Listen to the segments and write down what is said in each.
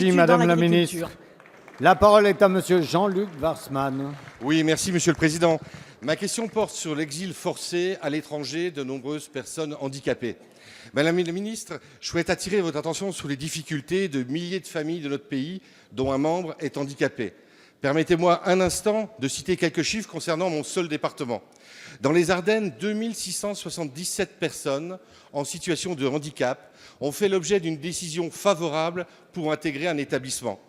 Merci Madame la Ministre. La parole est à Monsieur Jean-Luc Warsmann. Oui, merci Monsieur le Président. Ma question porte sur l'exil forcé à l'étranger de nombreuses personnes handicapées. Madame la Ministre, je souhaite attirer votre attention sur les difficultés de milliers de familles de notre pays dont un membre est handicapé. Permettez-moi un instant de citer quelques chiffres concernant mon seul département. Dans les Ardennes, 2677 personnes en situation de handicap ont fait l'objet d'une décision favorable pour intégrer un établissement.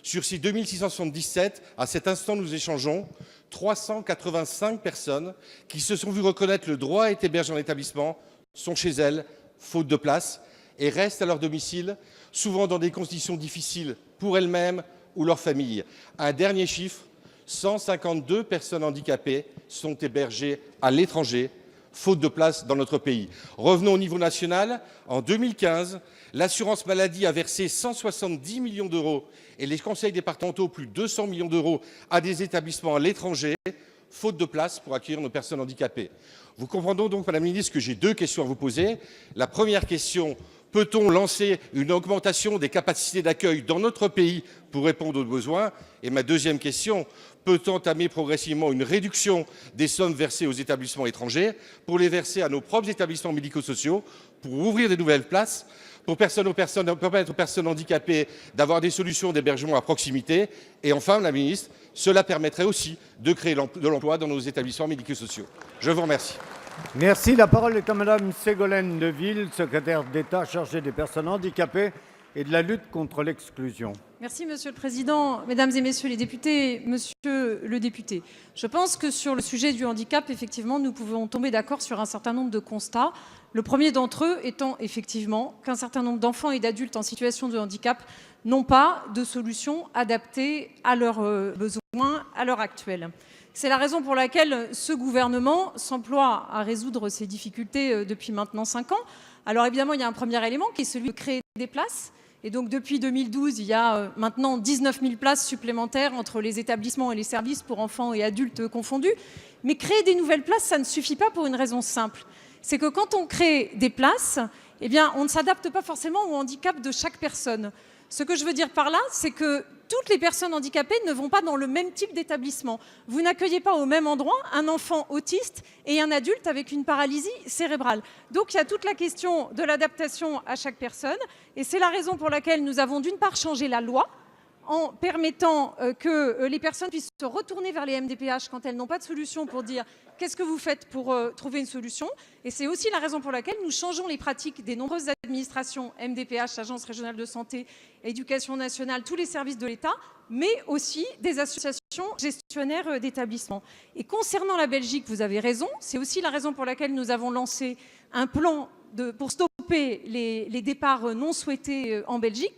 Sur ces 2677, à cet instant nous échangeons, 385 personnes qui se sont vues reconnaître le droit à être hébergées en établissement sont chez elles, faute de place, et restent à leur domicile, souvent dans des conditions difficiles pour elles-mêmes ou leur famille. Un dernier chiffre, 152 personnes handicapées sont hébergées à l'étranger, faute de place dans notre pays. Revenons au niveau national. En 2015, l'assurance maladie a versé 170 millions d'euros et les conseils départementaux plus de 200 millions d'euros à des établissements à l'étranger, faute de place pour accueillir nos personnes handicapées. Vous comprendrez donc, Madame la Ministre, que j'ai deux questions à vous poser. La première question, peut-on lancer une augmentation des capacités d'accueil dans notre pays pour répondre aux besoins? Et ma deuxième question, peut-on entamer progressivement une réduction des sommes versées aux établissements étrangers pour les verser à nos propres établissements médico-sociaux, pour ouvrir de nouvelles places, pour permettre aux personnes handicapées d'avoir des solutions d'hébergement à proximité? Et enfin, Madame la Ministre, cela permettrait aussi de créer de l'emploi dans nos établissements médico-sociaux. Je vous remercie. Merci. La parole est à Madame Ségolène Deville, secrétaire d'État chargée des personnes handicapées et de la lutte contre l'exclusion. Merci Monsieur le Président, Mesdames et Messieurs les députés, Monsieur le député. Je pense que sur le sujet du handicap, effectivement, nous pouvons tomber d'accord sur un certain nombre de constats. Le premier d'entre eux étant effectivement qu'un certain nombre d'enfants et d'adultes en situation de handicap n'ont pas de solution adaptée à leurs besoins à l'heure actuelle. C'est la raison pour laquelle ce gouvernement s'emploie à résoudre ces difficultés depuis maintenant 5 ans. Alors évidemment, il y a un premier élément qui est celui de créer des places. Et donc depuis 2012, il y a maintenant 19 000 places supplémentaires entre les établissements et les services pour enfants et adultes confondus. Mais créer des nouvelles places, ça ne suffit pas pour une raison simple. C'est que quand on crée des places, eh bien, on ne s'adapte pas forcément au handicap de chaque personne. Ce que je veux dire par là, c'est que toutes les personnes handicapées ne vont pas dans le même type d'établissement. Vous n'accueillez pas au même endroit un enfant autiste et un adulte avec une paralysie cérébrale. Donc il y a toute la question de l'adaptation à chaque personne. Et c'est la raison pour laquelle nous avons d'une part changé la loi en permettant que les personnes puissent se retourner vers les MDPH quand elles n'ont pas de solution pour dire qu'est-ce que vous faites pour trouver une solution. Et c'est aussi la raison pour laquelle nous changeons les pratiques des nombreuses administrations, MDPH, Agence régionale de santé, Éducation nationale, tous les services de l'État, mais aussi des associations gestionnaires d'établissements. Et concernant la Belgique, vous avez raison, c'est aussi la raison pour laquelle nous avons lancé un plan pour stopper les départs non souhaités en Belgique,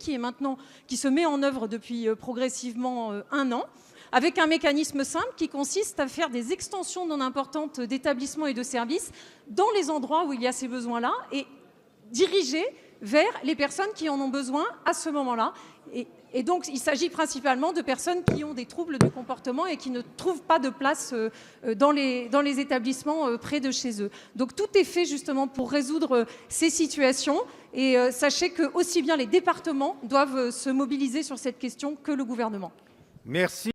qui se met en œuvre depuis progressivement 1 an, avec un mécanisme simple qui consiste à faire des extensions non importantes d'établissements et de services dans les endroits où il y a ces besoins-là et diriger vers les personnes qui en ont besoin à ce moment-là. Et donc, il s'agit principalement de personnes qui ont des troubles de comportement et qui ne trouvent pas de place dans les établissements près de chez eux. Donc, tout est fait justement pour résoudre ces situations. Et sachez que aussi bien les départements doivent se mobiliser sur cette question que le gouvernement. Merci.